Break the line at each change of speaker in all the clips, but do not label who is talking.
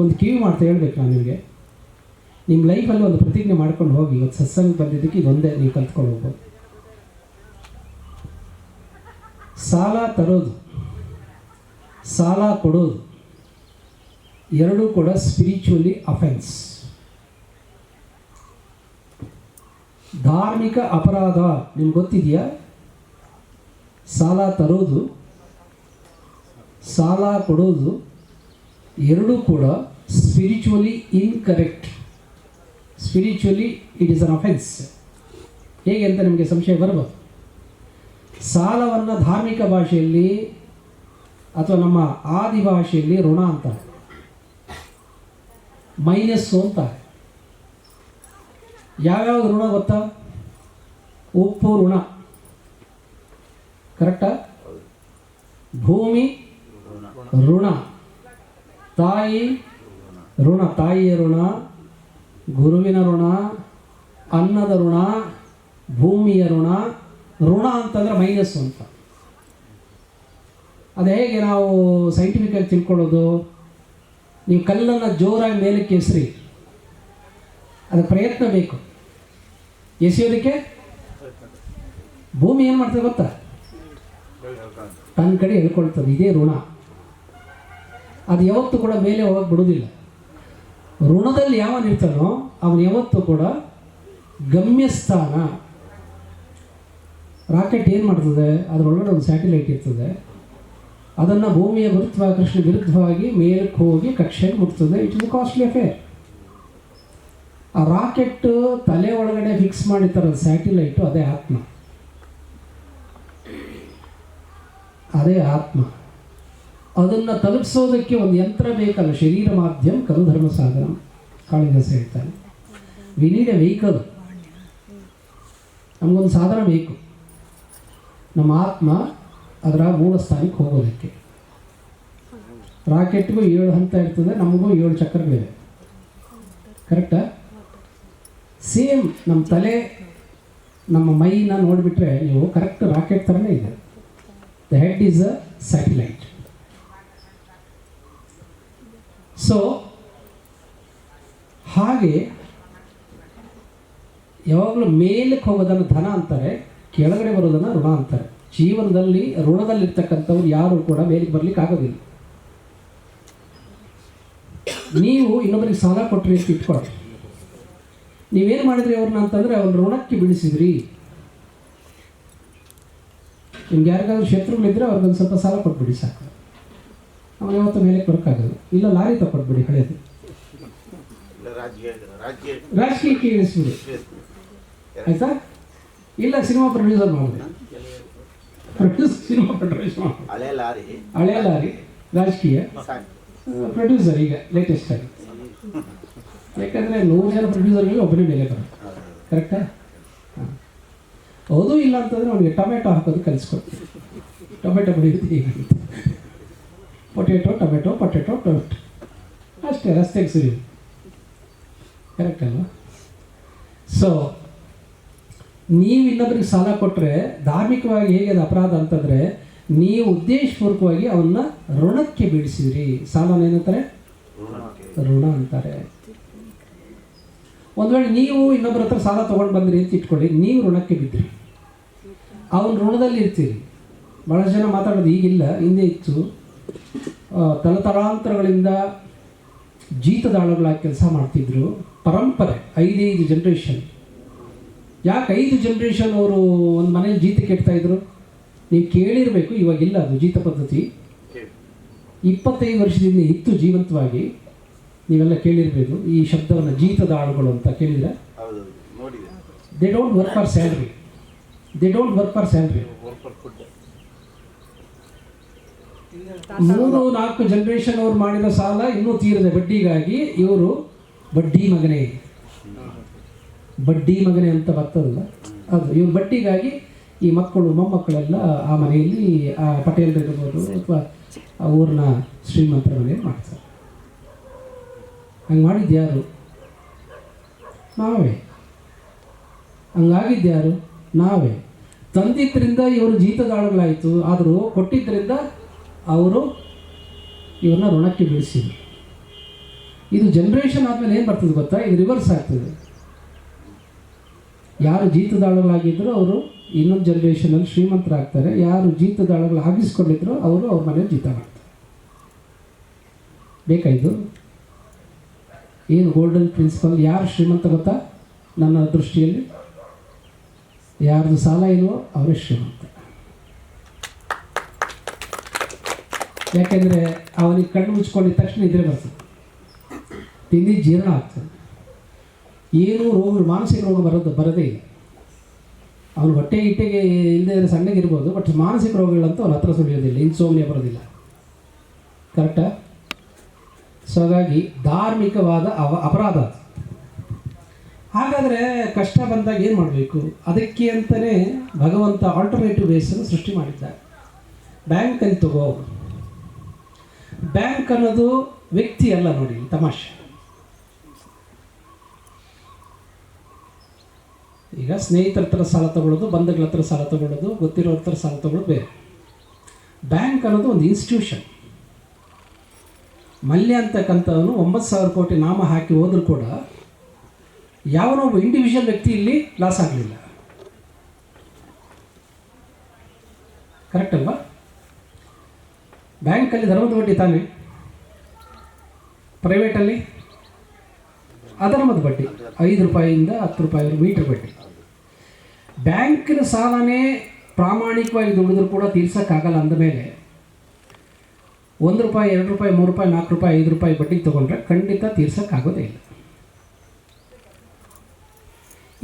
ಒಂದು ಕಿವಿ ಮಾಡ್ತಾ ಹೇಳ್ಬೇಕು ನಾನು ನಿಮಗೆ. ನಿಮ್ಮ ಲೈಫಲ್ಲಿ ಒಂದು ಪ್ರತಿಜ್ಞೆ ಮಾಡ್ಕೊಂಡು ಹೋಗಿ. ಇವತ್ತು ಸತ್ಸಂಗ ಬಂದಿದ್ದಕ್ಕೆ ಇದೊಂದೇ ನೀವು ಕಲ್ತ್ಕೊಂಡು ಹೋಗ್ಬೋದು. ಸಾಲ ತರೋದು, ಸಾಲ ಕೊಡೋದು ಎರಡೂ ಕೂಡ ಸ್ಪಿರಿಚುವಲಿ ಅಫೆನ್ಸ್, ಧಾರ್ಮಿಕ ಅಪರಾಧ. ನಿಮ್ಗೆ ಗೊತ್ತಿದೆಯಾ? ಸಾಲ ತರೋದು, ಸಾಲ ಕೊಡೋದು ಎರಡೂ ಕೂಡ spiritually incorrect. Spiritually it is an offence. ಹೇಗೆ ಅಂತ ನಿಮಗೆ ಸಂಶಯ ಬರ್ಬೋದು. ಸಾಲವನ್ನು ಧಾರ್ಮಿಕ ಭಾಷೆಯಲ್ಲಿ ಅಥವಾ ನಮ್ಮ ಆದಿ ಭಾಷೆಯಲ್ಲಿ ಋಣ ಅಂತಾರೆ, ಮೈನಸ್ಸು ಅಂತಾರೆ. ಯಾವ್ಯಾವ ಋಣ ಗೊತ್ತಾ? ಉಪ್ಪು ಋಣ, ಕರೆಕ್ಟಾ? ಭೂಮಿ ಋಣ, ತಾಯಿ ಋಣ, ತಾಯಿಯ ಋಣ, ಗುರುವಿನ ಋಣ, ಅನ್ನದ ಋಣ, ಭೂಮಿಯ ಋಣ. ಋಣ ಅಂತಂದರೆ ಮೈನಸ್ಸು ಅಂತ. ಅದು ಹೇಗೆ ನಾವು ಸೈಂಟಿಫಿಕಾಗಿ ತಿಳ್ಕೊಳ್ಳೋದು? ನೀವು ಕಲ್ಲನ್ನು ಜೋರಾಗಿ ಮೇಲಕ್ಕೆ ಎಸ್ರಿ, ಅದಕ್ಕೆ ಪ್ರಯತ್ನ ಬೇಕು. ಎಸೆಯೋದಕ್ಕೆ ಭೂಮಿ ಏನು ಮಾಡ್ತದೆ ಗೊತ್ತಾ? ತನ್ನ ಕಡೆ ಹೇಳ್ಕೊಳ್ತದೆ. ಇದೇ ಋಣ. ಅದು ಯಾವತ್ತೂ ಕೂಡ ಮೇಲೆ ಹೋಗಕ್ಕೆ ಬಿಡೋದಿಲ್ಲ. ಋಣದಲ್ಲಿ ಯಾವನಿರ್ತಾನೋ ಅವನು ಯಾವತ್ತೂ ಕೂಡ ಗಮ್ಯಸ್ಥಾನ. ರಾಕೆಟ್ ಏನು ಮಾಡ್ತದೆ? ಅದರೊಳಗಡೆ ಒಂದು ಸ್ಯಾಟಲೈಟ್ ಇರ್ತದೆ. ಅದನ್ನು ಭೂಮಿಯ ಗುರುತ್ವಾಕರ್ಷಣೆ ವಿರುದ್ಧವಾಗಿ ಮೇಲಕ್ಕೆ ಹೋಗಿ ಕಕ್ಷೆಗೆ ಮುಟ್ತದೆ. It is costly affair. ಆ ರಾಕೆಟ್ ತಲೆ ಒಳಗಡೆ ಫಿಕ್ಸ್ ಮಾಡಿರ್ತಾರಲ್ಲ ಸ್ಯಾಟಲೈಟು, ಅದೇ ಆತ್ಮ. ಅದೇ ಆತ್ಮ. ಅದನ್ನು ತಲುಪಿಸೋದಕ್ಕೆ ಒಂದು ಯಂತ್ರ ಬೇಕಲ್ಲ, ಶರೀರ ಮಾಧ್ಯಮ ಖಲು ಧರ್ಮ ಸಾಧನ. ಕಾಳಿದಾಸ ಹೇಳ್ತಾನೆ, ವಿ ನೀಡ್ ಎ ವೆಹಿಕಲ್. ನಮಗೊಂದು ಸಾಧನ ಬೇಕು, ನಮ್ಮ ಆತ್ಮ ಅದರ ಮೂಲ ಸ್ಥಾನಕ್ಕೆ ಹೋಗೋದಕ್ಕೆ. ರಾಕೆಟ್ಗೂ 7 ಹಂತ ಇರ್ತದೆ, ನಮಗೂ 7 ಚಕ್ರಗಳಿವೆ. ಕರೆಕ್ಟಾ? ಸೇಮ್ ನಮ್ಮ ತಲೆ, ನಮ್ಮ ಮೈನ ನೋಡಿಬಿಟ್ರೆ ನೀವು ಕರೆಕ್ಟ್ ರಾಕೆಟ್ ಥರನೇ ಇದೆ. The head is a satellite. So ಹಾಗೆ ಯಾವಾಗಲೂ ಮೇಲಕ್ಕೆ ಹೋಗೋದನ್ನು ಧನ ಅಂತಾರೆ, ಕೆಳಗಡೆ ಬರೋದನ್ನು ಋಣ ಅಂತಾರೆ. ಜೀವನದಲ್ಲಿ ಋಣದಲ್ಲಿರ್ತಕ್ಕಂಥವ್ರು ಯಾರು ಕೂಡ ಮೇಲಿಗೆ ಬರ್ಲಿಕ್ಕೆ ಆಗೋದಿಲ್ಲ. ನೀವು ಇನ್ನೊಬ್ಬರಿಗೆ ಸಾಲ ಕೊಟ್ಟರೆ ಅಂತ ಇಟ್ಕೊಳ್ಳಿ. ನೀವೇನು ಮಾಡಿದ್ರಿ ಅವ್ರನ್ನ ಅಂತಂದರೆ ಅವ್ರ ಋಣಕ್ಕೆ ಬಿಡಿಸಿದ್ರಿ. ನಿಮ್ಗೆ ಯಾರಿಗಾದ್ರೂ ಶತ್ರುಗಳಿದ್ದರೆ ಅವ್ರಿಗೊಂದು ಸ್ವಲ್ಪ ಸಾಲ ಕೊಟ್ಬಿಡಿ ಸಾಕು, ಅವನು ಯಾವತ್ತೂ ಮೇಲೆ ಬರೋಕ್ಕಾಗಲ್ಲ. ಇಲ್ಲ ಲಾರಿ ತಗೊಟ್ಬಿಡಿ, ಹಳೆಯದು ರಾಜಕೀಯಕ್ಕೆ ಇಳಿಸ್ಬಿಡಿ, ಆಯಿತಾ? ಇಲ್ಲ ಸಿನಿಮಾ ಪ್ರೊಡ್ಯೂಸರ್ ಮಾಡಿದೆ, ಸಿನಿಮಾ ಪ್ರೊಡ್ಯೂಸ್ ಮಾಡಿ, ಹಳೆಯ ಲಾರಿ ರಾಜಕೀಯ ಪ್ರೊಡ್ಯೂಸರ್ ಈಗ ಲೇಟೆಸ್ಟ್ ಆಗಿ. ಯಾಕಂದರೆ 100 ಜನ ಪ್ರೊಡ್ಯೂಸರ್ಗಳಿಗೆ ಒಬ್ಬನೇ ಮೇಲೆ ಬರೋದು. ಕರೆಕ್ಟಾ? ಹಾಂ. ಹೌದು. ಇಲ್ಲ ಅಂತಂದರೆ ಅವನಿಗೆ ಟೊಮೆಟೊ ಹಾಕೋದು ಕಲಿಸ್ಕೊಡ್ತೀವಿ. ಟೊಮೆಟೊ ಬೆಳೆಯೋದು ಈಗ ಪೊಟೆಟೊ ಟೊಮೆಟೊ ಪೊಟೆಟೊ ಟೊಮೆಟೊ ಅಷ್ಟೇ, ರಸ್ತೆಗೆ ಸುರಿ. ಕರೆಕ್ಟ್ ಅಲ್ವಾ? ಸೊ ನೀವು ಇನ್ನೊಬ್ಬರಿಗೆ ಸಾಲ ಕೊಟ್ಟರೆ ಧಾರ್ಮಿಕವಾಗಿ ಹೇಗೆ ಅದು ಅಪರಾಧ ಅಂತಂದರೆ, ನೀವು ಉದ್ದೇಶಪೂರ್ವಕವಾಗಿ ಅವನ್ನ ಋಣಕ್ಕೆ ಬೀಳಿಸಿದ್ರಿ. ಸಾಲನ ಏನಂತಾರೆ? ಋಣ ಅಂತಾರೆ. ಒಂದು ವೇಳೆ ನೀವು ಇನ್ನೊಬ್ಬರ ಹತ್ರ ಸಾಲ ತೊಗೊಂಡು ಬಂದ್ರಿ ಅಂತ ಇಟ್ಕೊಳ್ಳಿ, ನೀವು ಋಣಕ್ಕೆ ಬಿದ್ದಿರಿ, ಅವನ ಋಣದಲ್ಲಿ ಇರ್ತೀರಿ. ಭಾಳಷ್ಟು ಜನ ಮಾತಾಡೋದು ಈಗಿಲ್ಲ, ಹಿಂದೆ ಇತ್ತು. ತಲತಲಾಂತರಗಳಿಂದ ಜೀತದಾಳುಗಳಾಗಿ ಕೆಲಸ ಮಾಡ್ತಿದ್ರು. ಪರಂಪರೆ 5 ಜನ್ರೇಷನ್. ಯಾಕೆ 5 ಜನ್ರೇಷನ್ ಅವರು ಒಂದು ಮನೇಲಿ ಜೀತಕ್ಕೆ ಇಡ್ತಾಯಿದ್ರು? ನೀವು ಕೇಳಿರಬೇಕು, ಇವಾಗಿಲ್ಲ ಅದು ಜೀತ ಪದ್ಧತಿ. 25 ವರ್ಷದಿಂದ ಇತ್ತು ಜೀವಂತವಾಗಿ. ನೀವೆಲ್ಲ ಕೇಳಿರಬೇಕು ಈ ಶಬ್ದವನ್ನು, ಜೀತದಾಳುಗಳು ಅಂತ ಕೇಳಿದರೆ. They don't work for salary, they don't work for salary. 3-4 generation ಅವ್ರು ಮಾಡಿದ ಸಾಲ ಇನ್ನೂ ತೀರಿದೆ ಬಡ್ಡಿಗಾಗಿ. ಇವರು ಬಡ್ಡಿ ಮಗನೇ, ಬಡ್ಡಿ ಮಗನೇ ಅಂತ ಬರ್ತದಲ್ಲ ಅದು. ಇವ್ರು ಬಡ್ಡಿಗಾಗಿ ಈ ಮಕ್ಕಳು ಮೊಮ್ಮಕ್ಕಳೆಲ್ಲ ಆ ಮನೆಯಲ್ಲಿ ಆ ಪಟೇಲ್ರಿರ್ಬೋದು ಅಥವಾ ಆ ಊರಿನ ಶ್ರೀಮಂತರ ಮನೆಯಲ್ಲಿ ಮಾಡ್ತಾರೆ. ಹಂಗೆ ಮಾಡಿದ್ಯಾರು? ನಾವೇ. ಹಂಗಾಗಿದ್ಯಾರು? ನಾವೇ. ತಂದಿದ್ದರಿಂದ ಇವರು ಜೀತದಾಳುಗಳಾಯಿತು, ಆದರೂ ಕೊಟ್ಟಿದ್ದರಿಂದ ಅವರು ಇವ್ರನ್ನ ಋಣಕ್ಕೆ ಬೀಳಿಸಿದ್ರು. ಇದು ಜನ್ರೇಷನ್ ಆದಮೇಲೆ ಏನು ಬರ್ತದೆ ಗೊತ್ತಾ, ಇದು ರಿವರ್ಸ್ ಆಗ್ತದೆ. ಯಾರು ಜೀತದಾಳುಗಳಾಗಿದ್ದರೂ ಅವರು ಇನ್ನೊಂದು ಜನ್ರೇಷನಲ್ಲಿ ಶ್ರೀಮಂತರಾಗ್ತಾರೆ, ಯಾರು ಜೀತದಾಳುಗಳು ಆಗಿಸ್ಕೊಂಡಿದ್ರು ಅವರು ಅವ್ರ ಮನೇಲಿ ಜೀತ ಮಾಡ್ತಾರೆ. ಬೇಕಾಯಿತು ಏನು ಗೋಲ್ಡನ್ ಪ್ರಿನ್ಸಿಪಲ್? ಯಾರು ಶ್ರೀಮಂತ ಗೊತ್ತಾ ನನ್ನ ದೃಷ್ಟಿಯಲ್ಲಿ? ಯಾರ್ದು ಸಾಲ ಇಲ್ವೋ ಅವರೇ ಶ್ರೀಮಂತ. ಯಾಕೆಂದರೆ ಅವನಿಗೆ ಕಣ್ಣು ಮುಚ್ಕೊಂಡಿದ್ದ ತಕ್ಷಣ ಇದ್ರೆ ಬರ್ತದೆ, ತಿಂದಿ ಜೀರ್ಣ ಆಗ್ತದೆ, ಏನೂ ರೋಗಗಳು ಮಾನಸಿಕ ರೋಗ ಬರೋದೇ ಇಲ್ಲ. ಅವನು ಹೊಟ್ಟೆ ಗಿಟ್ಟೆಗೆ ಇಲ್ಲದೆ ಸಣ್ಣಗಿರ್ಬೋದು, ಬಟ್ ಮಾನಸಿಕ ರೋಗಗಳಂತೂ ಅವನ ಹತ್ರ ಸುಳಿಯೋದಿಲ್ಲ, ಇನ್ಸೋಮ್ನಿಯಾ ಬರೋದಿಲ್ಲ. ಕರೆಕ್ಟಾ? ಸೊ ಹಾಗಾಗಿ ಧಾರ್ಮಿಕವಾದ ಅಪರಾಧ. ಹಾಗಾದರೆ ಕಷ್ಟ ಬಂದಾಗ ಏನು ಮಾಡಬೇಕು? ಅದಕ್ಕೆ ಅಂತಲೇ ಭಗವಂತ ಆಲ್ಟರ್ನೇಟಿವ್ ವೇಸನ್ನು ಸೃಷ್ಟಿ ಮಾಡಿದ್ದಾರೆ. ಬ್ಯಾಂಕಲ್ಲಿ ತಗೋ. ಬ್ಯಾಂಕ್ ಅನ್ನೋದು ವ್ಯಕ್ತಿ ಅಲ್ಲ ನೋಡಿ, ತಮಾಷೆ. ಈಗ ಸ್ನೇಹಿತರ ಹತ್ರ ಸಾಲ ತಗೊಳ್ಳೋದು, ಬಂಧುಗಳ ಹತ್ರ ಸಾಲ ತಗೊಳ್ಳೋದು, ಗೊತ್ತಿರೋ ಹತ್ರ ಸಾಲ ತಗೊಳ್ಳೋದು ಬೇರೆ. ಬ್ಯಾಂಕ್ ಅನ್ನೋದು ಒಂದು ಇನ್ಸ್ಟಿಟ್ಯೂಷನ್. ಮಲ್ಯ ಅಂತಕ್ಕಂಥವನು 9,000 ಕೋಟಿ ನಾಮ ಹಾಕಿ ಹೋದರೂ ಕೂಡ ಯಾವನೊಬ್ಬ ಇಂಡಿವಿಜುವಲ್ ವ್ಯಕ್ತಿ ಇಲ್ಲಿ ಲಾಸ್ ಆಗಲಿಲ್ಲ. ಕರೆಕ್ಟ್ ಅಲ್ವಾ? ಬ್ಯಾಂಕಲ್ಲಿ ಧರ್ಮದ ಬಡ್ಡಿ ತಾನೇ, ಪ್ರೈವೇಟಲ್ಲಿ ಅಧರ್ಮದ ಬಡ್ಡಿ 5 ರೂಪಾಯಿಯಿಂದ 10 ರೂಪಾಯಿ ಮೀಟರ್ ಬಡ್ಡಿ. ಬ್ಯಾಂಕಿನ ಸಾಲನೇ ಪ್ರಾಮಾಣಿಕವಾಗಿ ದುಡಿದ್ರೂ ಕೂಡ ತೀರ್ಸೋಕ್ಕಾಗಲ್ಲ ಅಂದಮೇಲೆ 1 ರೂಪಾಯಿ 2 ರೂಪಾಯಿ 3 ರೂಪಾಯಿ 4 ರೂಪಾಯಿ 5 ರೂಪಾಯಿ ಬಡ್ಡಿಗೆ ತೊಗೊಂಡ್ರೆ ಖಂಡಿತ ತೀರ್ಸೋಕ್ಕಾಗೋದೇ ಇಲ್ಲ.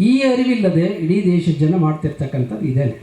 ಈ ಅರಿವಿಲ್ಲದೆ ಇಡೀ ದೇಶದ ಜನ ಮಾಡ್ತಿರ್ತಕ್ಕಂಥದ್ದು ಇದೇನೆ.